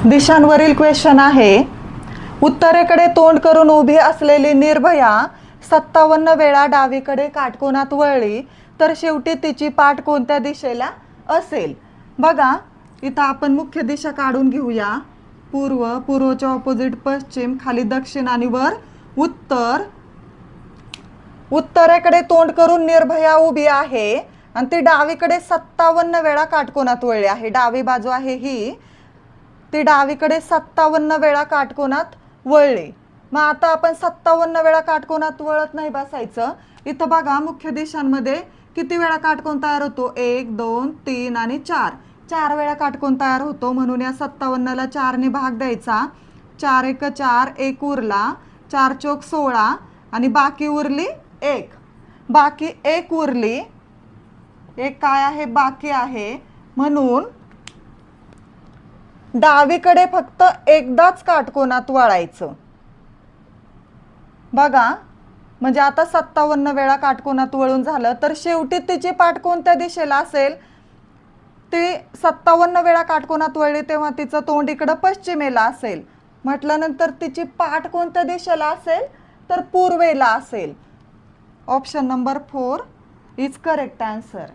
दिशांवरील question आहे, उत्तरेकडे तोंड करून उभी असलेली निर्भया 57 वेळा डावीकडे काटकोनात वळली तर शेवटी तिची पाठ कोणत्या दिशेला असेल? बघा इथं आपण मुख्य दिशा काढून घेऊया. पूर्व, पूर्वच्या ऑपोजिट पश्चिम, खाली दक्षिण आणि वर उत्तर. उत्तरेकडे तोंड करून निर्भया उभी आहे आणि ती डावीकडे 57 वेळा काटकोनात वळली आहे. डावी बाजू आहे ही, ती डावीकडे 57 वेळा काटकोनात वळली. मग आता आपण 57 वेळा काटकोनात वळत नाही बसायचं. इथं बघा मुख्य दिशांमध्ये किती वेळा काटकोन तयार होतो? 1 2 3 आणि 4. 4 वेळा काटकोन तयार होतो. म्हणून या 57ला 4 ने भाग द्यायचा. 4 1 4, 1 उरला, 4 चौक 16 आणि बाकी उरली 1. बाकी 1 उरली, एक काय आहे? बाकी आहे. म्हणून डावीकडे फक्त एकदाच काटकोनात वळायचं. बघा म्हणजे आता 57 वेळा काटकोनात वळून झालं तर शेवटी तिची पाठ कोणत्या दिशेला असेल? ती 57 वेळा काटकोनात वळली तेव्हा तिचं तोंड इकडं पश्चिमेला असेल. म्हटल्यानंतर तिची पाठ कोणत्या दिशेला असेल? तर पूर्वेला असेल. Option number 4 is correct answer.